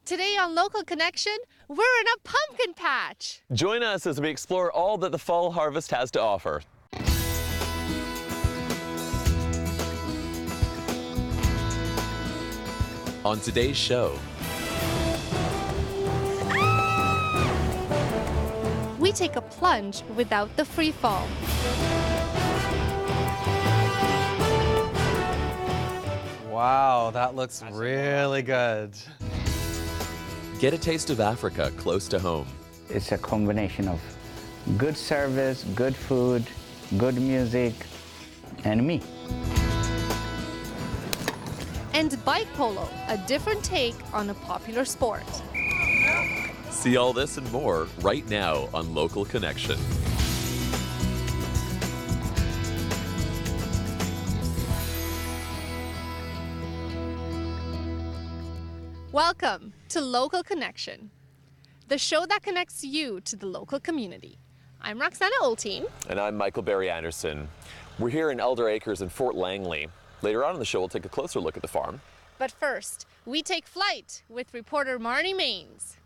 Today on Local Connection, we're in a pumpkin patch. Join us as we explore all that the fall harvest has to offer. On today's show, We take a plunge without the free fall. Wow, that looks really good. get a taste of Africa close to home. It's a combination of good service, good food, good music, and me. And bike polo, a different take on a popular sport. See all this and more right now on Local Connection. Welcome to Local Connection, the show that connects you to the local community. I'm Roxana Oltean. And I'm Michael Barry Anderson. We're here in Aldor Acres in Fort Langley. Later on in the show, we'll take a closer look at the farm. But first, we take flight with reporter Marnie Mains.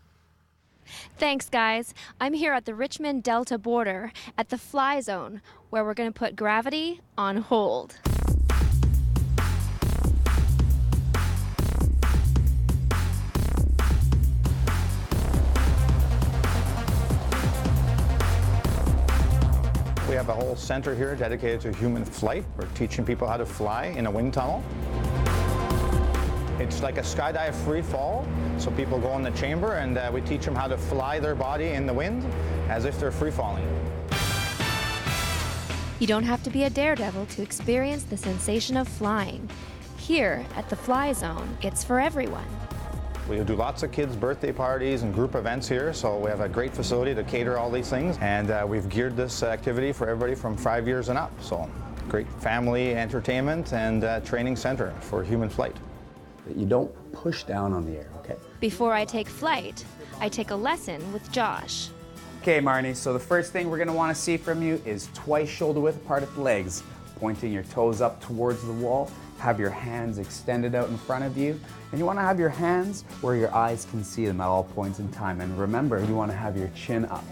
Thanks, guys. I'm here at the Richmond Delta border at the Fly Zone, where we're going to put gravity on hold. We have a whole center here dedicated to human flight. We're teaching people how to fly in a wind tunnel. It's like a skydive free fall. So people go in the chamber and we teach them how to fly their body in the wind as if they're free falling. You don't have to be a daredevil to experience the sensation of flying. Here at the Fly Zone, it's for everyone. We do lots of kids' birthday parties and group events here, so we have a great facility to cater all these things. And we've geared this activity for everybody from 5 years and up. So great family entertainment and training center for human flight. You don't push down on the air, okay? Before I take flight, I take a lesson with Josh. Okay, Marnie, so the first thing we're gonna wanna see from you is twice shoulder width apart at the legs, pointing your toes up towards the wall, have your hands extended out in front of you, and you wanna have your hands where your eyes can see them at all points in time. And remember, you wanna have your chin up.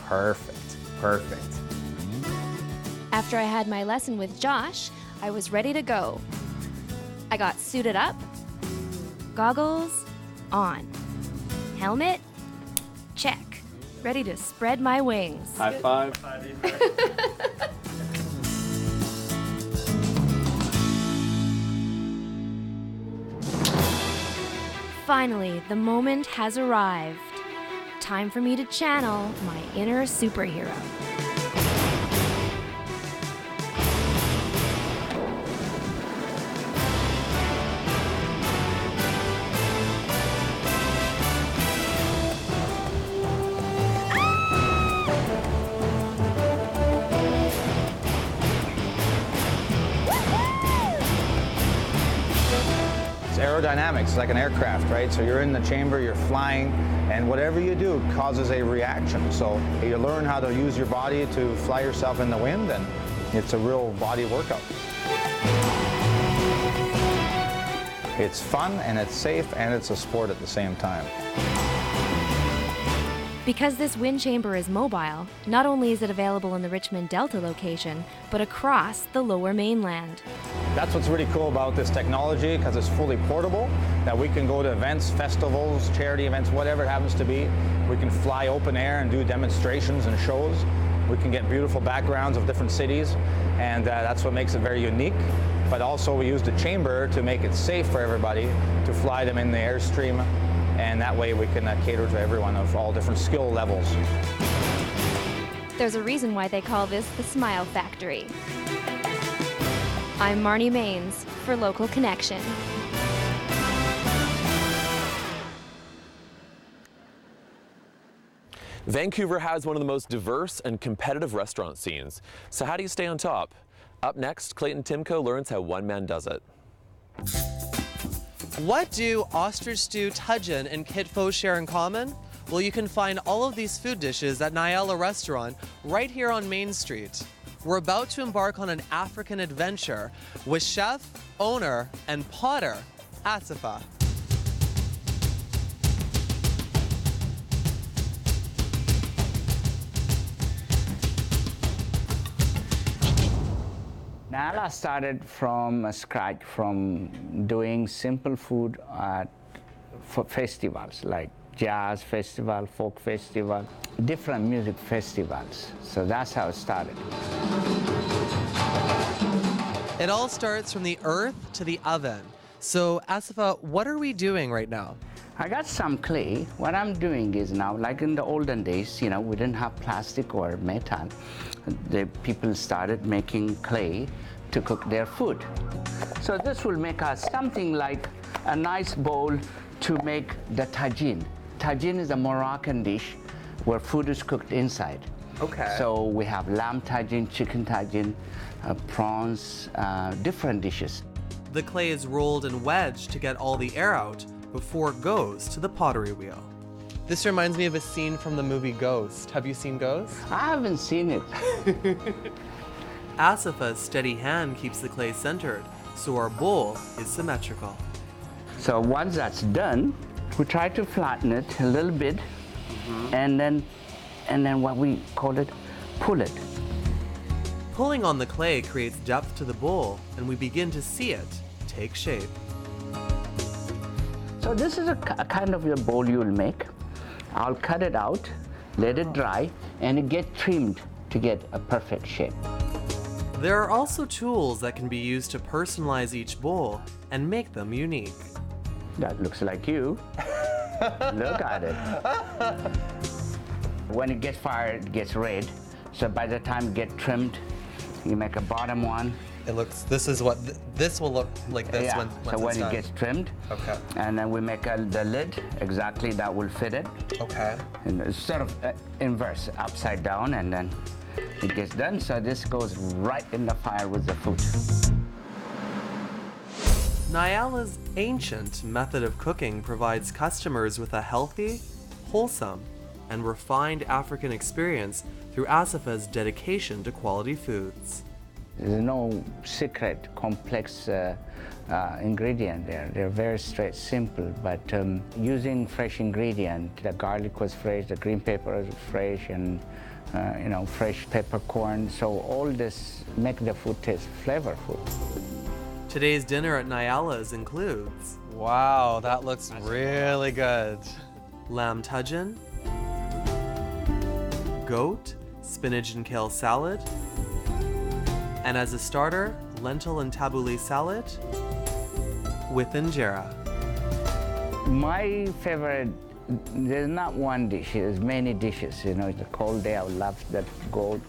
Perfect, perfect. After I had my lesson with Josh, I was ready to go. I got suited up, goggles on, helmet, check, ready to spread my wings. High five. Finally, the moment has arrived. Time for me to channel my inner superhero. Aerodynamics, it's like an aircraft, right? So you're in the chamber, you're flying, and whatever you do causes a reaction. So you learn how to use your body to fly yourself in the wind, and it's a real body workout. It's fun, and it's safe, and it's a sport at the same time. Because this wind chamber is mobile, not only is it available in the Richmond Delta location, but across the lower mainland. That's what's really cool about this technology, because it's fully portable, that we can go to events, festivals, charity events, whatever it happens to be. We can fly open air and do demonstrations and shows. We can get beautiful backgrounds of different cities, and that's what makes it very unique. But also we use the chamber to make it safe for everybody to fly them in the airstream, and that way we can cater to everyone of all different skill levels. There's a reason why they call this the Smile Factory. I'm Marnie Mains for Local Connection. Vancouver has one of the most diverse and competitive restaurant scenes. So how do you stay on top? Up next, Clayton Timko learns how one man does it. What do ostrich stew, tudgeon, and kit pho share in common? Well, you can find all of these food dishes at Nyala Restaurant right here on Main Street. We're about to embark on an African adventure with chef, owner, and potter, Asifa. Nyala started from scratch, from doing simple food at festivals like jazz festival, folk festival, different music festivals. So that's how it started. It all starts from the earth to the oven. So, Asifa, what are we doing right now? I got some clay. What I'm doing is now, like in the olden days, we didn't have plastic or metal. The people started making clay to cook their food. So this will make us something like a nice bowl to make the tagine. Tagine is a Moroccan dish where food is cooked inside. Okay. So we have lamb tagine, chicken tagine, prawns, different dishes. The clay is rolled and wedged to get all the air out before it goes to the pottery wheel. This reminds me of a scene from the movie Ghost. Have you seen Ghost? I haven't seen it. Asifa's steady hand keeps the clay centered, so our bowl is symmetrical. So once that's done, we try to flatten it a little bit, and then what we call it, pull it. Pulling on the clay creates depth to the bowl, and we begin to see it take shape. So this is a kind of your bowl you'll make. I'll cut it out, let it dry, and it get trimmed to get a perfect shape. There are also tools that can be used to personalize each bowl and make them unique. That looks like you. Look at it. When it gets fired, it gets red. So by the time it gets trimmed, you make a bottom one. This will look like this Yeah. once So it's when done. it gets trimmed, Okay. and then we make the lid exactly that will fit it. Okay. And it's sort of inverse, upside down, and then it gets done. So this goes right in the fire with the food. Nyala's ancient method of cooking provides customers with a healthy, wholesome, and refined African experience through Asifa's dedication to quality foods. There's no secret, complex ingredient there. They're very straight, simple, but using fresh ingredient. The garlic was fresh, the green pepper was fresh, and fresh peppercorn. So all this make the food taste flavorful. Today's dinner at Nyala's includes... Wow, that looks really good. Lamb tagine, goat, spinach and kale salad, and as a starter, lentil and tabbouleh salad with injera. My favorite, there's not one dish, there's many dishes. It's a cold day, I would love that goat.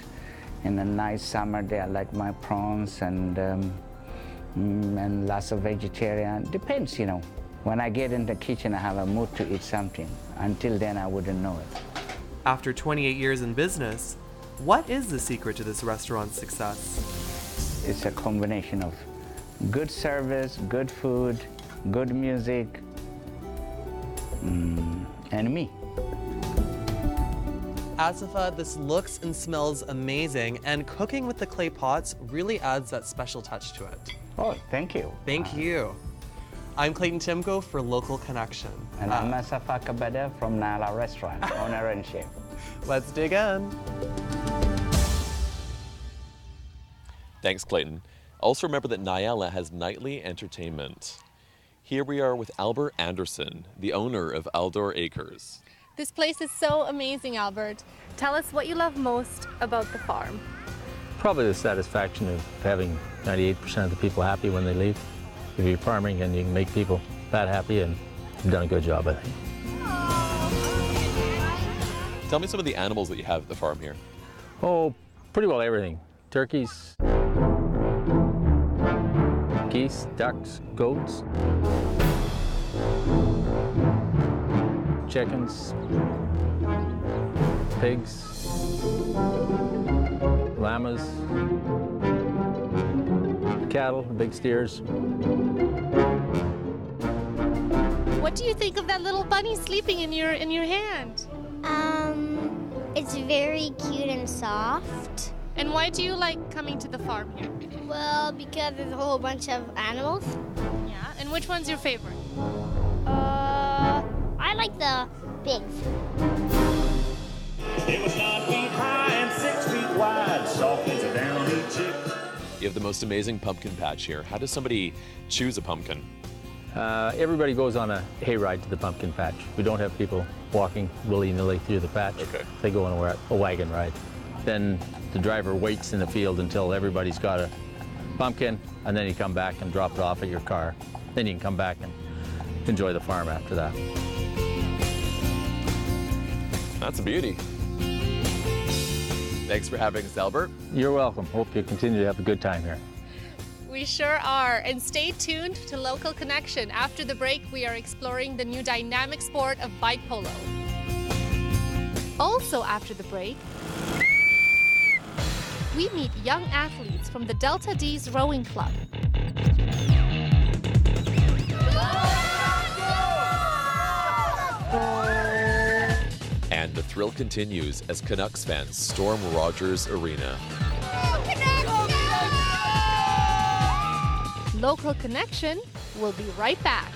In a nice summer day, I like my prawns and lots of vegetarian. Depends, When I get in the kitchen, I have a mood to eat something. Until then, I wouldn't know it. After 28 years in business, what is the secret to this restaurant's success? It's a combination of good service, good food, good music, and me. Asifa, this looks and smells amazing, and cooking with the clay pots really adds that special touch to it. Oh, thank you. Thank you. I'm Clayton Timko for Local Connection. And I'm Asifa Kabada from Nyala Restaurant, owner and chef. Let's dig in. Thanks, Clayton. Also remember that Nyala has nightly entertainment. Here we are with Albert Anderson, the owner of Aldor Acres. This place is so amazing, Albert. Tell us what you love most about the farm. Probably the satisfaction of having 98% of the people happy when they leave. If you're farming and you can make people that happy, and you've done a good job, I think. Tell me some of the animals that you have at the farm here. Oh, pretty well everything. Turkeys, geese, ducks, goats, chickens, pigs, llamas, cattle, big steers. What do you think of that little bunny sleeping in your hand? It's very cute and soft. And why do you like coming to the farm here? Well, because there's a whole bunch of animals. Yeah, and which one's your favorite? I like the pigs. It was 9 feet high and 6 feet wide, soft as a downy chick. You have the most amazing pumpkin patch here. How does somebody choose a pumpkin? Everybody goes on a hayride to the pumpkin patch. We don't have people walking willy-nilly through the patch. Okay. They go on a wagon ride. Then the driver waits in the field until everybody's got a pumpkin, and then you come back and drop it off at your car. Then you can come back and enjoy the farm after that. That's a beauty. Thanks for having us, Albert. You're welcome. Hope you continue to have a good time here. We sure are. And stay tuned to Local Connection. After the break, we are exploring the new dynamic sport of bike polo. Also after the break, we meet young athletes from the Delta D's Rowing Club. And the thrill continues as Canucks fans storm Rogers Arena. Local Connection will be right back.